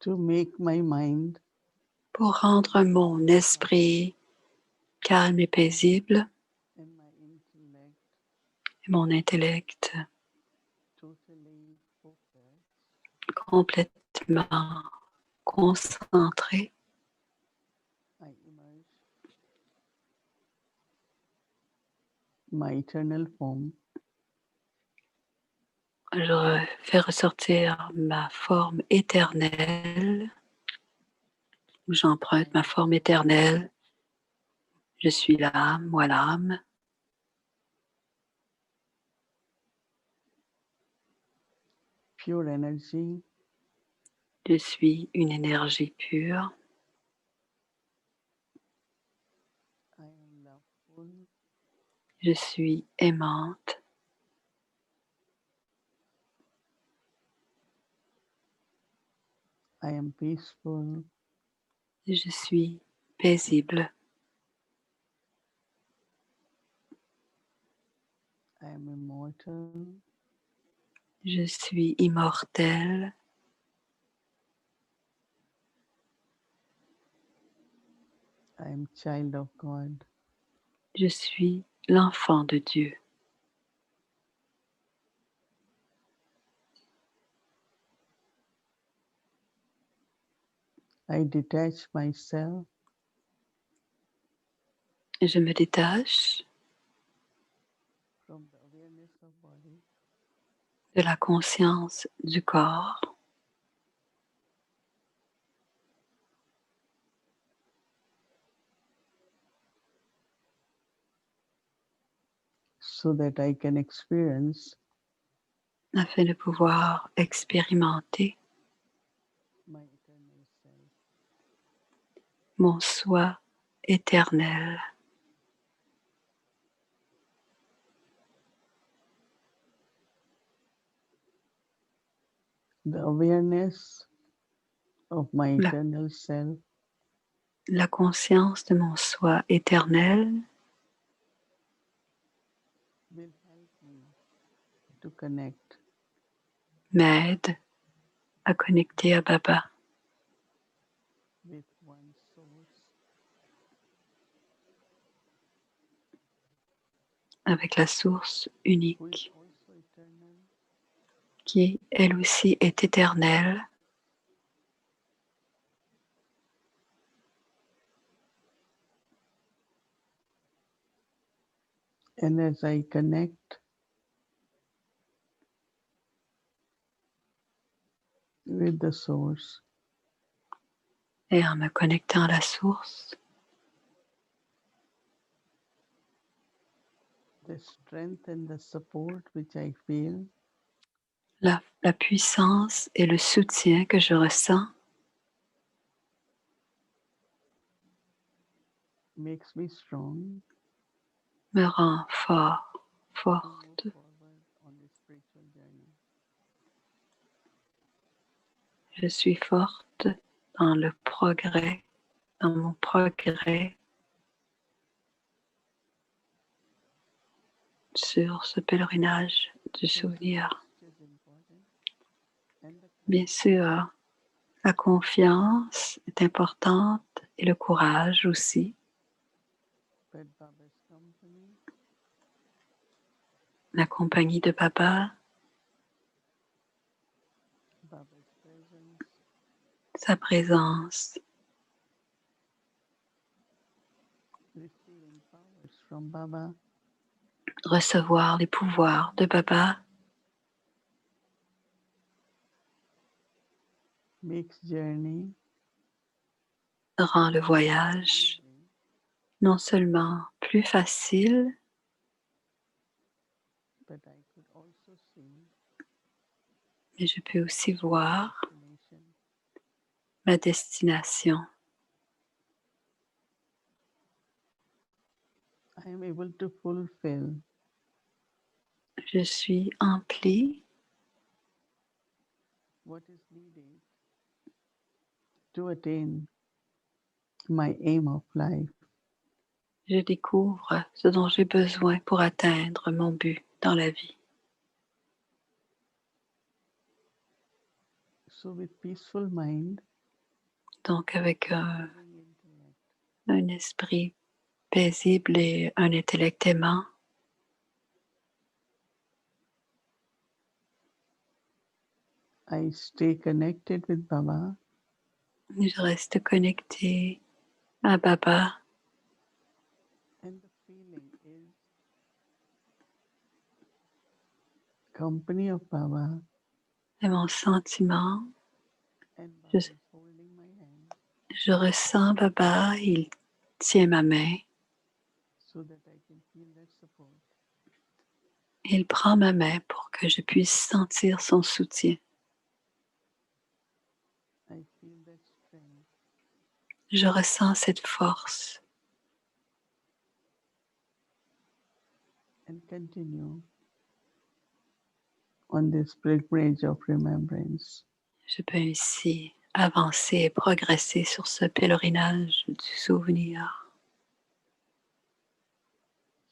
To make my mind pour rendre mon esprit calme et paisible and my intellect et mon intellect totally focused, complètement concentré. I immerse my eternal form Je fais ressortir ma forme éternelle, ou j'emprunte ma forme éternelle. Je suis l'âme, moi l'âme. pure energy. Je suis une énergie pure. I am loveful. Je suis aimante. I am peaceful. Je suis paisible. I am immortal. Je suis immortelle. I am child of God. Je suis l'enfant de Dieu. I detach myself Je me détache from the awareness of body de la conscience du corps so that I can experience afin de pouvoir expérimenter my eternal self. mon soi éternel. The awareness of my La, eternal self la conscience de mon soi éternel will help me to connect m'aide à connecter à Baba with one source avec la source who is unique also eternal qui, elle aussi, est éternelle. and as I connect with the source, Et en me connectant à la source, the strength and the support which I feel la puissance et le soutien que je ressens makes me strong me rend fort, to move forte. forward on this spiritual journey. Je suis forte dans le progrès, dans mon progrès sur ce pèlerinage du souvenir. Which is important, and the Bien sûr, la confiance est importante et le courage aussi. but Baba's company La compagnie de Baba, Baba's presence, sa présence, receiving powers from Baba recevoir les pouvoirs de Baba makes journey rend le voyage easy, non seulement plus facile, but I could also see mais je peux aussi voir destination. ma destination. I am able to fulfill Je suis emplie what is needed to attain my aim of life. Je découvre ce dont j'ai besoin pour atteindre mon but dans la vie. So with peaceful mind, Donc avec loving intellect, un esprit paisible et un intellect aimant, I stay connected with Baba je reste connecté à Baba and the feeling is company of Baba et mon sentiment, and je, Baba is holding my hand je ressens Baba, il tient ma main, so that I can feel that support. il prend ma main pour que je puisse sentir son soutien. I feel that strength Je ressens cette force and continue on this pilgrimage of remembrance. Je peux ainsi avancer et progresser sur ce pèlerinage du souvenir.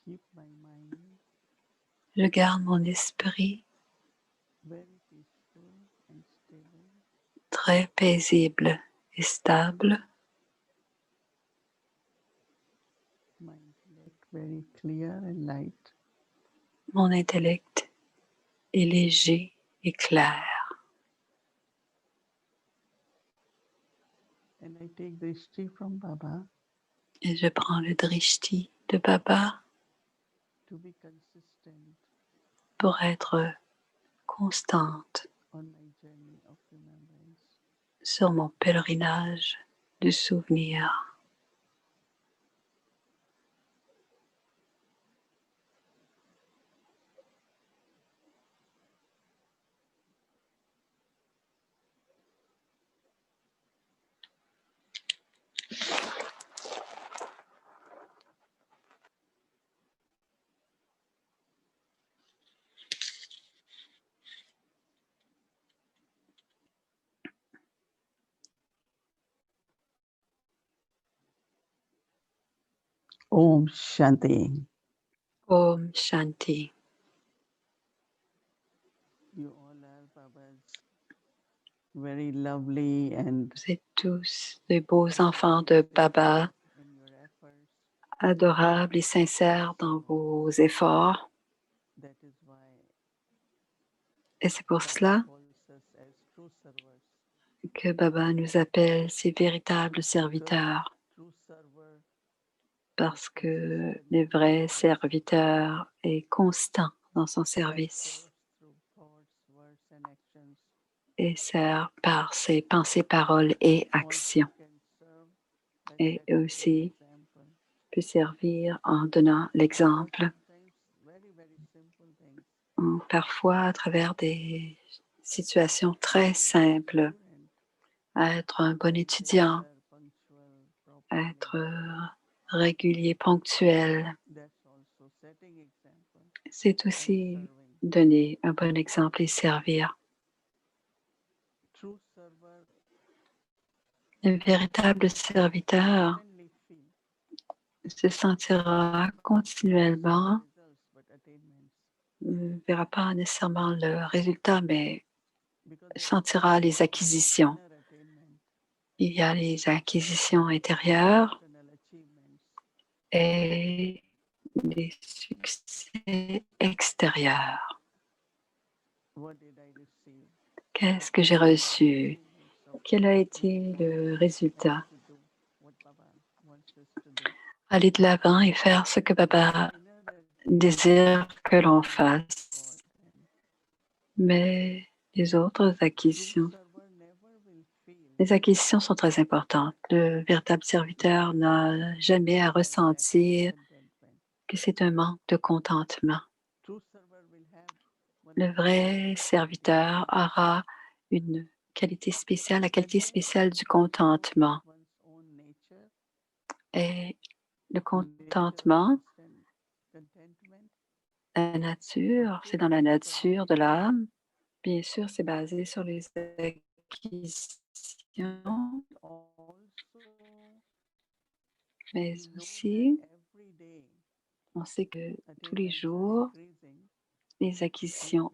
Keep my mind Je garde mon esprit very peaceful and stable. très paisible et stable, My intellect very clear and light. mon intellect est léger et clair. And I take the history from Baba Et je prends le drishti de Baba to be consistent pour être constante on my journey of remembrance. sur mon pèlerinage du souvenir. Om Shanti. Om Shanti. You all are Baba's very lovely and Vous êtes tous des beaux enfants de Baba, in your efforts. adorables et sincères dans vos efforts. That is why Et c'est pour Baba cela calls us as true servers. que Baba nous appelle ses véritables serviteurs, True server parce que le vrai serviteur est constant dans son service through thoughts, words and actions. et sert par ses pensées, paroles et actions. Can serve by Et setting aussi example. peut servir en donnant l'exemple, Sometimes very simple things. ou parfois à travers des situations très simples, à être un bon étudiant, Punctual, à properly. être régulier, ponctuel. That's also setting example. C'est aussi donner un bon exemple et servir. True server Un véritable serviteur constantly feel se sentira continuellement, results but attainments ne verra pas nécessairement le résultat, mais because sentira les acquisitions. inner attainment, Il y a les acquisitions intérieures internal achievements. et des succès extérieurs. What did I receive? Qu'est-ce que j'ai reçu? Achievements of Quel a été le résultat? to do what Baba wants us to do. Aller de l'avant et faire ce que Baba Inner désire que l'on fasse. important. Mais les autres True acquisitions, server never will feel les acquisitions sont très importantes. Le véritable serviteur n'a jamais à ressentir contentment. que c'est un manque de contentement. True server will have one Le vrai serviteur aura une qualité spéciale, la qualité spéciale du contentement. one's own nature, Et le nature of contentement, contentment, la nature, c'est dans la nature de l'âme. Bien sûr, c'est basé sur les acquisitions, also Mais aussi, on sait que tous les jours, les acquisitions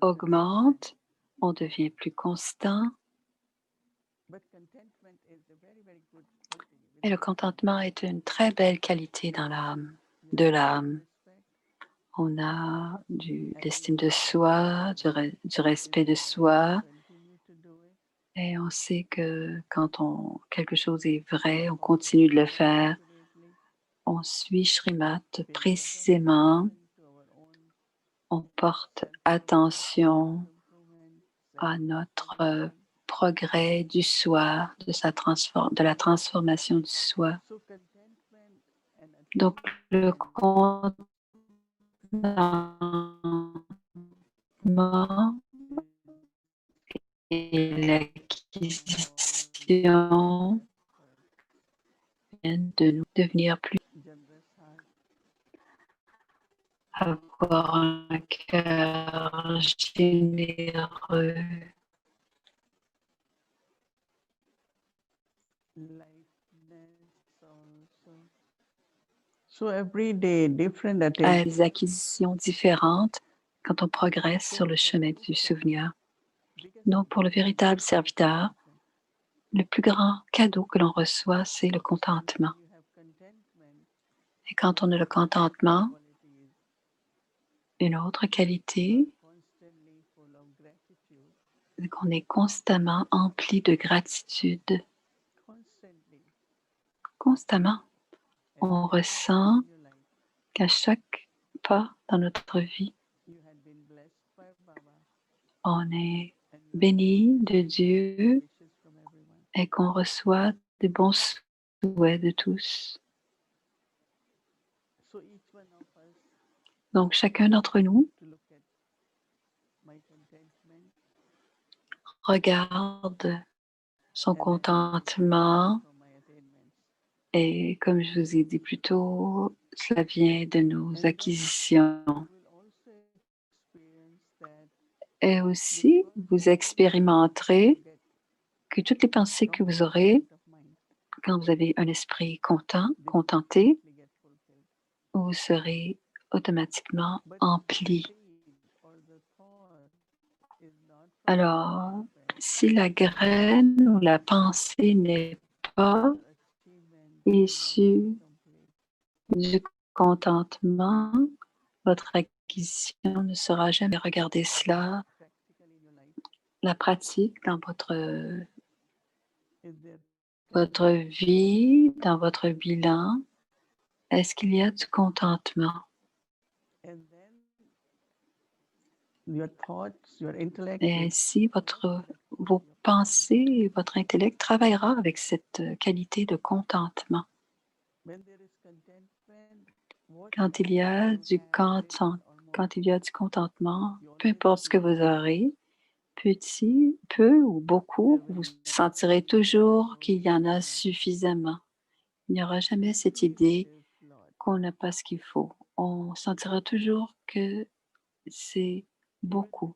augmentent, on devient plus constant et le contentement est une très belle qualité dans l'âme, de l'âme. On a de l'estime de soi, du respect de soi et on sait que quand quelque chose est vrai, on continue de le faire. On suit Shrimat précisément, on porte attention à notre progrès du soi, de la transformation du soi. Donc, le contentement et l'acquisition viennent de nous devenir plus, avoir un cœur généreux. À des acquisitions différentes quand on progresse sur le chemin du souvenir. Donc, pour le véritable serviteur, le plus grand cadeau que l'on reçoit, c'est le contentement. Et quand on a le contentement, une autre qualité, c'est qu'on est constamment empli de gratitude. Constamment, on ressent qu'à chaque pas dans notre vie, on est béni de Dieu et qu'on reçoit des bons souhaits de tous. Donc, chacun d'entre nous regarde son contentement et, comme je vous ai dit plus tôt, cela vient de nos acquisitions. Et aussi, vous expérimenterez que toutes les pensées que vous aurez, quand vous avez un esprit content, contenté, vous serez automatiquement empli. Alors, si la graine ou la pensée n'est pas issue du contentement, votre acquisition ne sera jamais. Regardez cela, la pratique dans votre vie, dans votre bilan. Est-ce qu'il y a du contentement? Et ainsi, vos pensées et votre intellect travaillera avec cette qualité de contentement. Quand il y a du contentement, peu importe ce que vous aurez, petit, peu ou beaucoup, vous sentirez toujours qu'il y en a suffisamment. Il n'y aura jamais cette idée qu'on n'a pas ce qu'il faut. On sentira toujours que c'est beaucoup.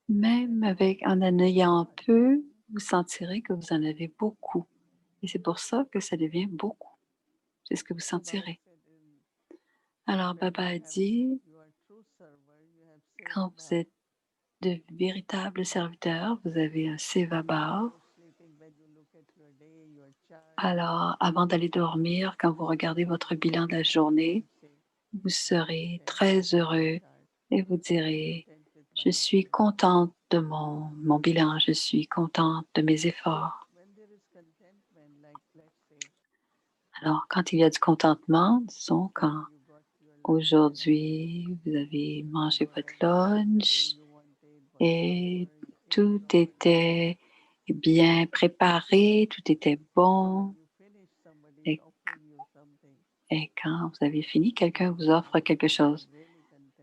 Même en ayant peu, vous sentirez que vous en avez beaucoup. Et c'est pour ça que ça devient beaucoup. C'est ce que vous sentirez. Alors, Baba a dit, quand vous êtes de véritables serviteurs, vous avez un seva bhav. Alors, avant d'aller dormir, quand vous regardez votre bilan de la journée, vous serez très heureux et vous direz, je suis contente de mon bilan, je suis contente de mes efforts. Alors, quand il y a du contentement, disons quand aujourd'hui vous avez mangé votre lunch et tout était bien préparé, tout était bon, et quand vous avez fini, quelqu'un vous offre quelque chose.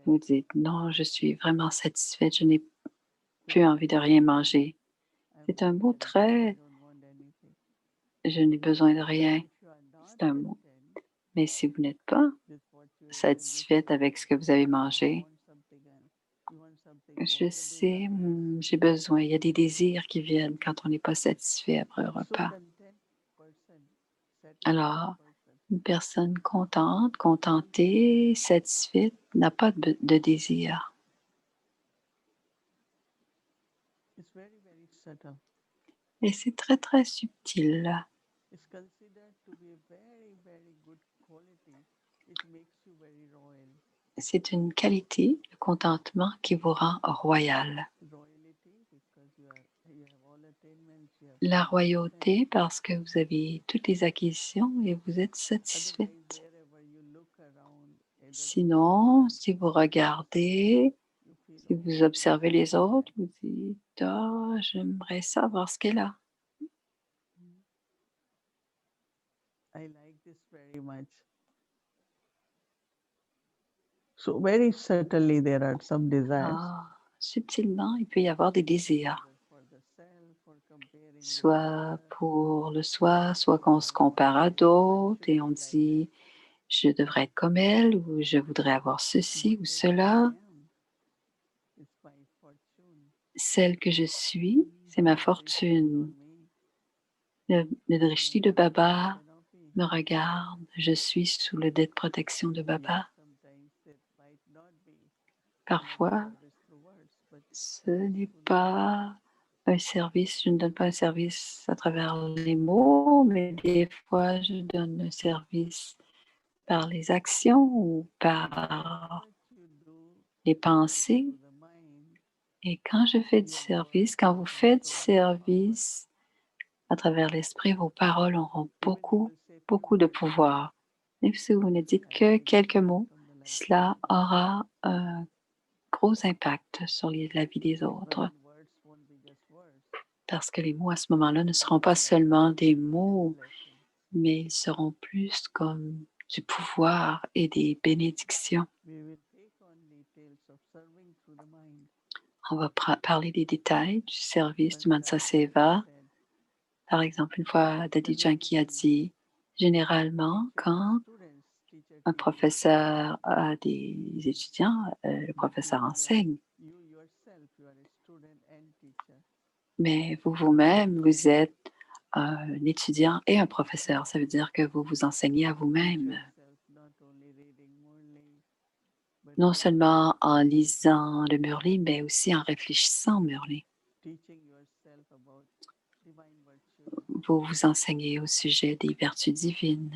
Vous dites, non, je suis vraiment satisfaite, je n'ai plus envie de rien manger. C'est un mot très, je n'ai besoin de rien. C'est un mot. Mais si vous n'êtes pas satisfaite avec ce que vous avez mangé, je sais, j'ai besoin. Il y a des désirs qui viennent quand on n'est pas satisfait après un repas. Alors, une personne contente, contentée, satisfaite, n'a pas de désir. It's very, very subtle. Et c'est très, très subtil. It's considered to be a very, very good quality. It makes you very royal. C'est une qualité, le contentement, qui vous rend royal. Royalty because you have all attainments, you have La full understanding. royauté parce que vous avez toutes les acquisitions et vous êtes Otherwise, satisfaite. wherever you look around, either to Sinon, someone, si vous regardez, you feel, si oh, vous I observez want les that. autres, vous dites, ah, j'aimerais savoir ce qu'elle a. I like this very much. So very subtly there are some desires, Ah, subtilement, il peut y avoir des désirs, either for the self or comparing with soit others. pour le soi, soit qu'on se compare à d'autres et on dit, je devrais être comme elle ou je voudrais avoir ceci ou What that I cela. am is my fortune. Celle que je suis, c'est ma Baba is showing on fortune. me. Le I'm drishti de under the Baba protection of me. me regarde, je suis sous le dé de protection de Yes, Baba. sometimes it might not be my Parfois, service through words, but ce n'est peacefully. pas un service, je ne donne pas un service à travers les mots, mais des fois, je donne un service par les actions ou par Whatever you do les service pensées. through the mind, Et quand je fais du your service, words quand will vous have faites du so much power. service à travers l'esprit, vos paroles auront Even you beaucoup, will say few beaucoup de words, pouvoir. Même si vous ne it dites has que big quelques impact mots, on the life of cela others. aura un gros impact sur la vie des Because autres. when words won't be just words, Parce que les mots à ce moment-là ne it seront will be pas like seulement des blessings mots, and blessings. mais ils seront plus comme du pouvoir et des bénédictions. We will take on details of serving through the mind. On va parler des détails du service du When Mansa Daddy Janki Seva. said, Par exemple, une fois, Daddy Janki a dit, généralement, teacher has quand students, teacher un teaches. professeur a des étudiants, le But professeur you enseigne. yourself, you are a student and teacher. Mais vous-même, vous êtes un étudiant et un professeur. Ça veut dire que vous vous enseignez à vous-même. Yourself, not only reading Murli, but Non also seulement en lisant le Murli, mais aussi en réfléchissant au Murli. teaching yourself about divine virtues, Vous vous enseignez au sujet des vertus divines.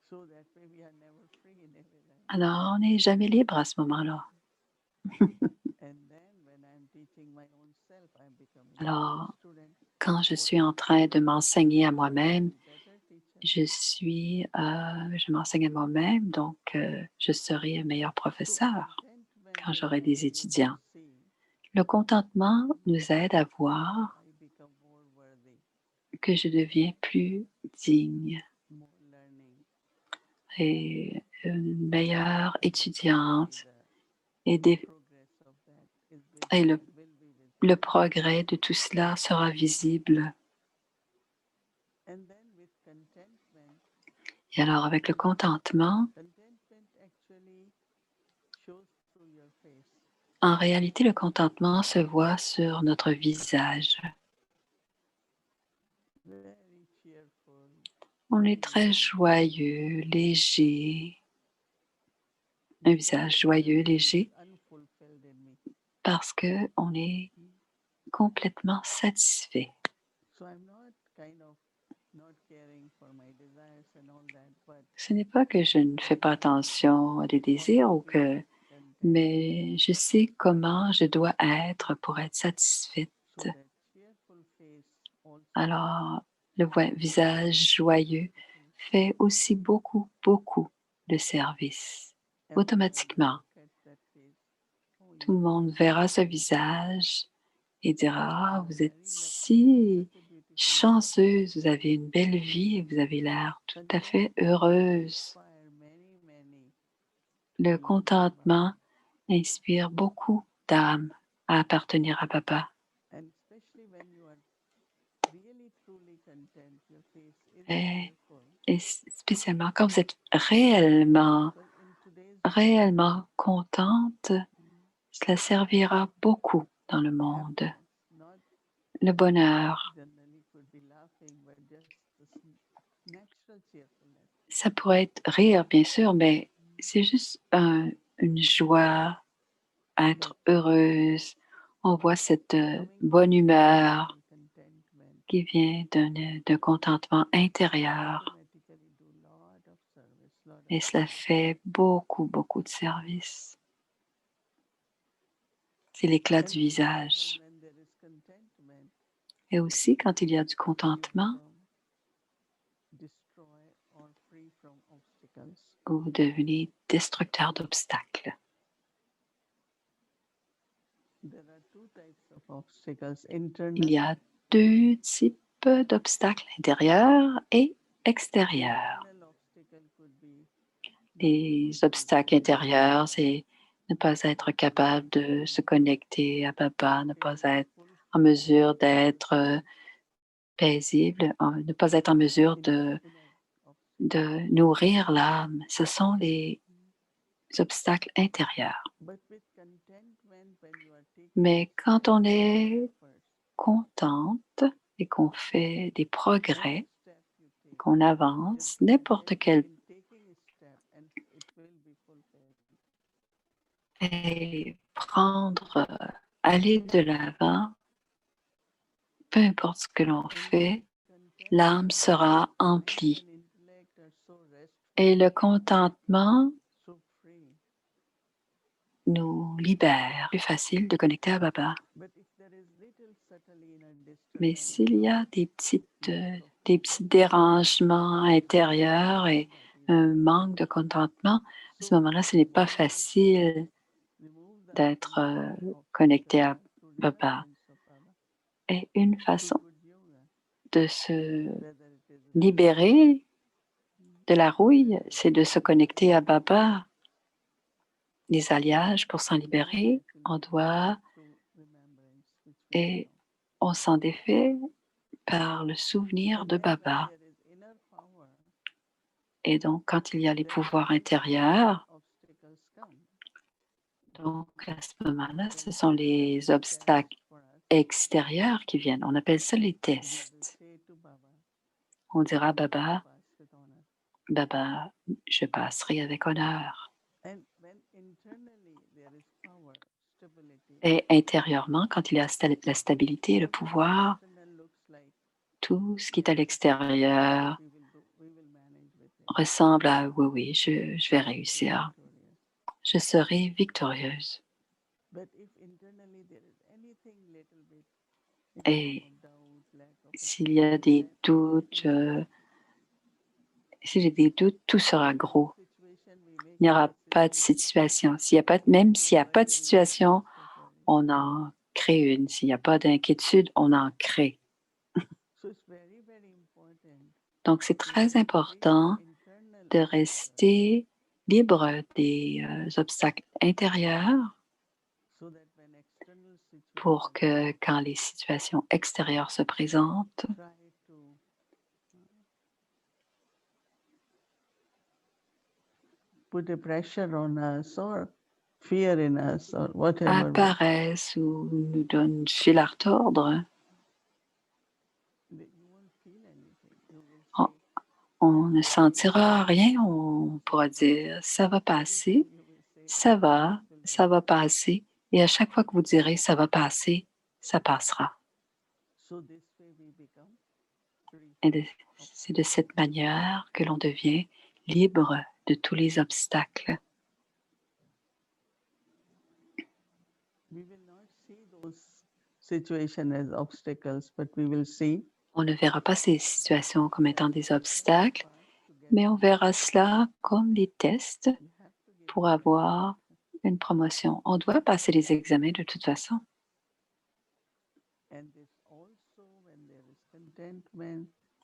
so that way we are never free in every life. Alors, on n'est jamais libre à ce moment-là. And then when I'm teaching my own self, I'm becoming a better Alors, student. quand je Or suis en train de m'enseigner à I moi-même, become better teacher. je m'enseigne à moi-même, donc je serai un meilleur So professeur contentment quand j'aurai enables des you to étudiants. see Le contentement nous aide à voir I become more worthy, que je deviens plus digne more learning. et une meilleure étudiante et, Progress of that is et visible, will be le visible. progrès de tout cela sera visible. And then with contentment, Et alors avec le contentement, contentment actually shows through your face. en réalité, le contentement se voit sur notre visage. Very cheerful, On very est très joyeux, léger, un visage because joyeux, everything is léger, unfulfilled in me. parce qu'on est complètement satisfait. So I'm not kind of not caring for my desires and all that, but Ce n'est pas que je ne fais pas attention à des désirs how ou to be que, content mais je sais comment je dois être pour être satisfaite. so that cheerful face also Alors, le visage joyeux fait aussi beaucoup, beaucoup de service. Automatiquement, tout le monde verra ce visage et dira, ah, vous êtes si chanceuse, vous avez une belle vie et vous avez l'air tout à fait heureuse. Le contentement inspire beaucoup d'âmes à appartenir à Baba. Et spécialement quand vous êtes réellement contente, cela servira beaucoup dans le monde. Le bonheur, Ça pourrait être rire, bien sûr, mais c'est juste une joie, être heureuse. On voit cette bonne humeur qui vient d'un contentement intérieur. Et cela fait beaucoup, beaucoup de service. C'est l'éclat du visage. Et aussi, quand il y a du contentement, vous devenez destructeur d'obstacles. Il y a deux types d'obstacles, intérieurs et extérieurs. Les obstacles intérieurs, c'est ne pas être capable de se connecter à Baba, ne pas être en mesure d'être paisible, ne pas être en mesure de nourrir l'âme. Ce sont les obstacles intérieurs. Mais quand on est contente et qu'on fait des progrès, qu'on avance, n'importe quel et prendre, aller de l'avant, peu importe ce que l'on fait, l'âme sera emplie. Et le contentement nous libère. C'est plus facile de connecter à Baba. Mais s'il y a des petits dérangements intérieurs et un manque de contentement, à ce moment-là, ce n'est pas facile d'être connecté à Baba. Et une façon de se libérer de la rouille, c'est de se connecter à Baba. Les alliages, pour s'en libérer, on doit et on s'en défait par le souvenir de Baba. Et donc, quand il y a les pouvoirs intérieurs, donc à ce moment-là, ce sont les obstacles extérieurs qui viennent. On appelle ça les tests. On dira Baba, Baba, je passerai avec honneur. Et intérieurement, quand il y a la stabilité et le pouvoir, tout ce qui est à l'extérieur ressemble à oui, oui, je vais réussir. Je serai victorieuse. Et s'il y a des doutes, si j'ai des doutes, tout sera gros. Il n'y aura pas de situation. Même s'il n'y a pas de situation, on en crée une. S'il n'y a pas d'inquiétude, on en crée. Donc, c'est très important de rester libre des obstacles intérieurs pour que quand les situations extérieures se présentent, apparaissent ou nous donnent du fil à retordre. On ne sentira rien, on pourra dire ça va passer, ça va passer. Et à chaque fois que vous direz ça va passer, ça passera. Et c'est de cette manière que l'on devient libre de tous les obstacles. On ne verra pas ces situations comme étant des obstacles, mais on verra cela comme des tests pour avoir une promotion. On doit passer les examens de toute façon.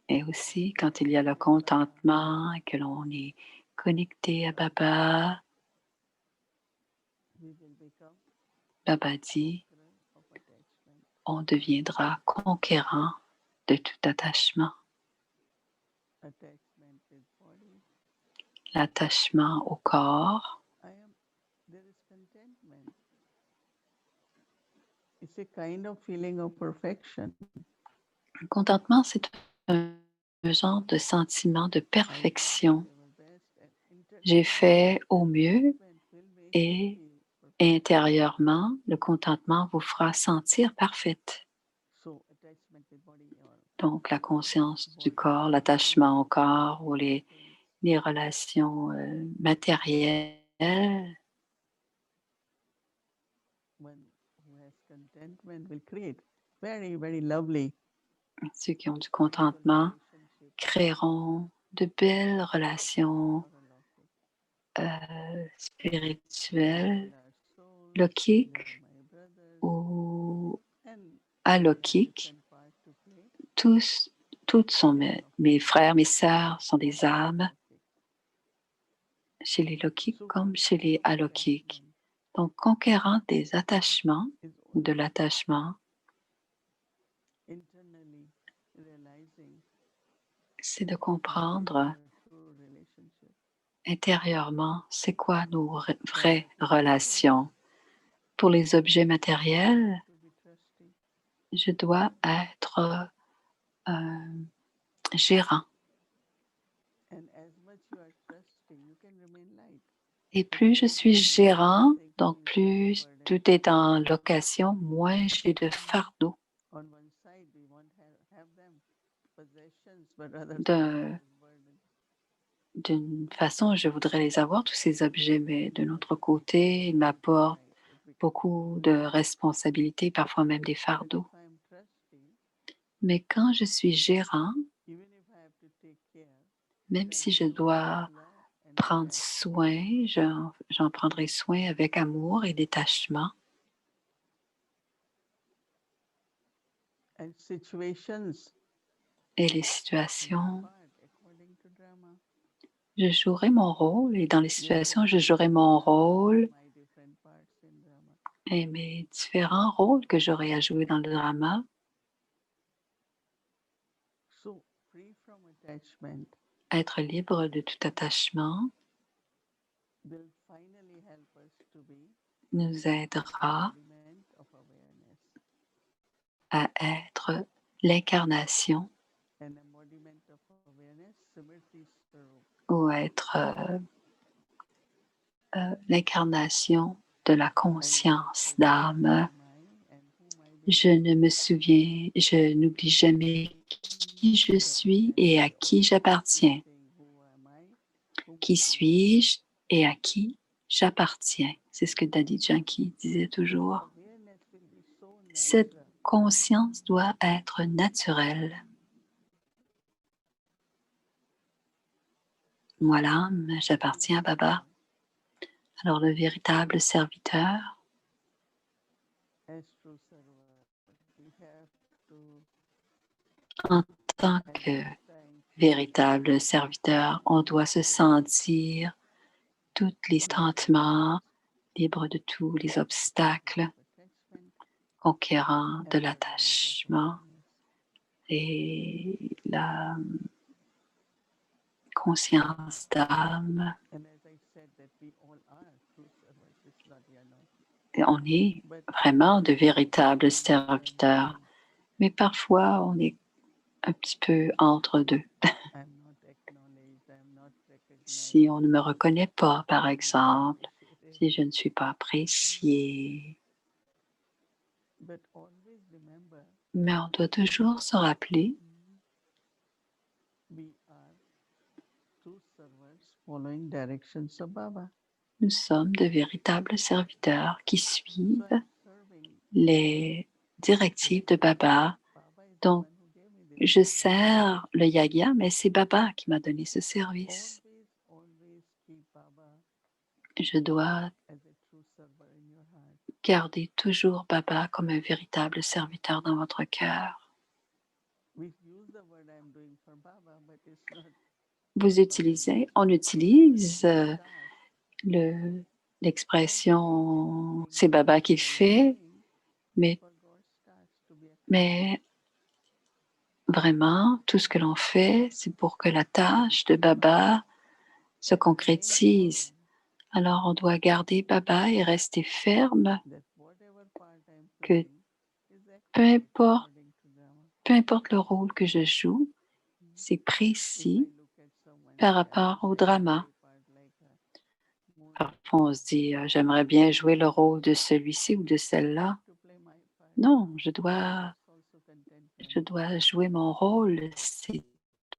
Et aussi, quand il y a le contentement et que l'on est connecté à Baba, Baba dit, on deviendra conquérant de tout attachement. L'attachement au corps, le contentement, c'est un genre de sentiment de I did perfection. whatever best, and J'ai internally fait au mieux contentment will make you et feel perfect. intérieurement, le contentement vous fera sentir parfaite. So attachment with body or Donc, la conscience du body corps, or l'attachement au physical corps ou things. les relations matérielles, One who has contentment will create very, very lovely ceux qui ont du spiritual contentement relationships créeront de belles or relations alaukic. They spirituelles, are our souls, they are lokiques my brothers, ou and we have alokiques. different parts to play. Tous, toutes sont They are of mes course frères, mes sœurs sont des âmes alaukic. chez les lokiques So comme chez les conquering alokiques. attachment Donc, conquérant des attachements is ou de only l'attachement, internally realizing c'est de what is comprendre our true relationship. intérieurement c'est quoi nos For vraies material relations. Pour les objets things, we matériels, have to be trusty. je dois être gérant. And as much you are trusty, you can remain light. Et But plus je as suis more gérant, taking donc is plus tout est burdensome, en location, moins j'ai de fardeau. on one side we won't have them possessions, but other side it D'un- is burden. D'une façon, je voudrais les avoir, tous ces objets, mais de l'autre côté, ils m'apportent Right, it becomes beaucoup de burden. responsabilités, parfois même des But if fardeaux. I am trusty, Mais quand je suis gérant, even if I have to take care, même but I si je will do it with dois love and prendre detachment. soin, j'en prendrai soin avec amour et détachement. And situations Et les play their situations, part according to drama. je jouerai mon rôle et dans les There are situations, je different jouerai roles mon in drama and rôle my different parts in drama. et mes différents rôles que j'aurai à jouer dans le drama. So free from attachment Être libre de tout attachement will finally help us to be nous aidera embodiment of awareness. à être l'incarnation An embodiment of awareness, Simriti Swarup. ou être l'incarnation de la I never conscience forget who d'âme. am I and whom I Je belong ne to. me souviens, je n'oublie jamais qui je suis et à qui Keep j'appartiens. saying who am I, whom Qui I belong to. suis-je et à qui j'appartiens? C'est ce que Daddy Yankee disait This toujours. awareness will be so Cette natural. conscience doit être naturelle. Moi, l'âme, j'appartiens à Baba. Alors le véritable serviteur, As true servant, we have to en tant at que all times véritable serviteur, on doit se sentir tous les sentiments, libre de tous les obstacles, attachment, conquérant de embodiment of l'attachement awareness. et la conscience d'âme. And as I said, that we all are true servants. It's not we are not. Et on est But vraiment de véritables sometimes we are in serviteurs, between. mais parfois on est un petit peu entre deux. I'm not acknowledged. I'm not Si recognized. on ne me reconnaît pas, par I'm not exemple, appreciated. si je ne suis pas appréciée, But always remember, mais on doit toujours se rappeler, we are true servants following directions of Baba. nous sommes de véritables serviteurs qui So suivent I'm serving les directives de Baba. Baba is the Donc, one who gave me this je service. sers le yagya, mais c'est Baba qui m'a donné ce service. Always keep Baba Je dois as a true server in your heart. garder toujours Baba comme un véritable serviteur dans votre cœur. We use the word I'm doing for Baba, but it's not Vous utilisez, on utilise task. l'expression c'est Baba qui le fait, mais, For God's task to be accomplished. mais vraiment, tout ce que l'on fait, c'est pour que la tâche de Baba se concrétise. Alors, on doit garder Baba et rester ferme That whatever part I'm que playing is peu excellent importe, according to Dharma. peu importe le rôle que je joue, c'est précis par rapport au drama. Parfois, on se dit, j'aimerais bien jouer le rôle de celui-ci ou de celle-là. Non, je dois jouer mon rôle. C'est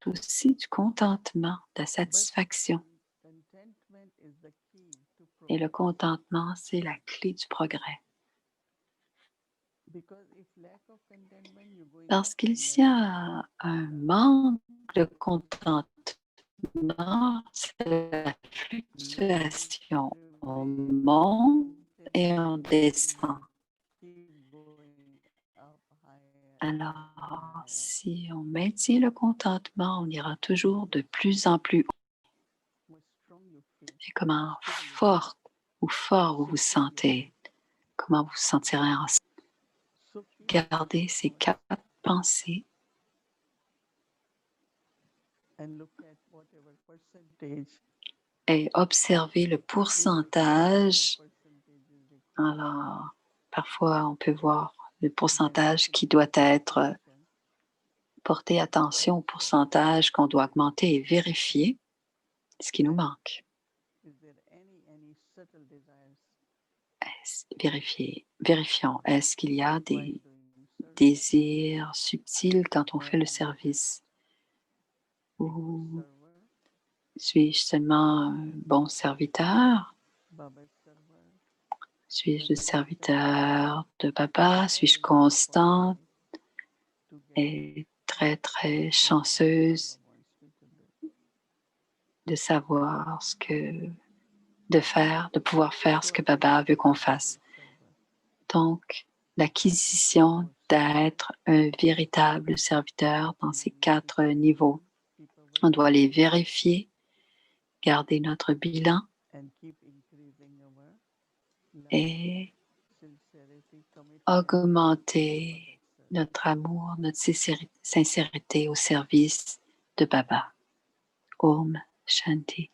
aussi du contentement, de la satisfaction. Et le contentement, c'est la clé du progrès. Parce qu'il y a un manque de contentement, c'est la fluctuation. On monte et on descend. Alors, si on maintient le contentement, on ira toujours de plus en plus haut. Et comment fort vous vous sentez, comment vous vous sentirez ensemble. Gardez ces 4 pensées et observez le pourcentage. Alors, parfois, on peut voir le pourcentage qui doit être porter attention au pourcentage qu'on doit augmenter et vérifier ce qui nous manque. Vérifions, est-ce qu'il y a des désirs subtils quand on fait le service? Ou suis-je seulement un bon serviteur? Suis-je le serviteur de Baba? Suis-je constante et très, très chanceuse de savoir de pouvoir faire ce que Baba veut qu'on fasse? Donc, l'acquisition d'être un véritable serviteur dans ces 4 niveaux. On doit les vérifier, garder notre bilan et augmenter notre amour, notre sincérité au service de Baba. Om Shanti.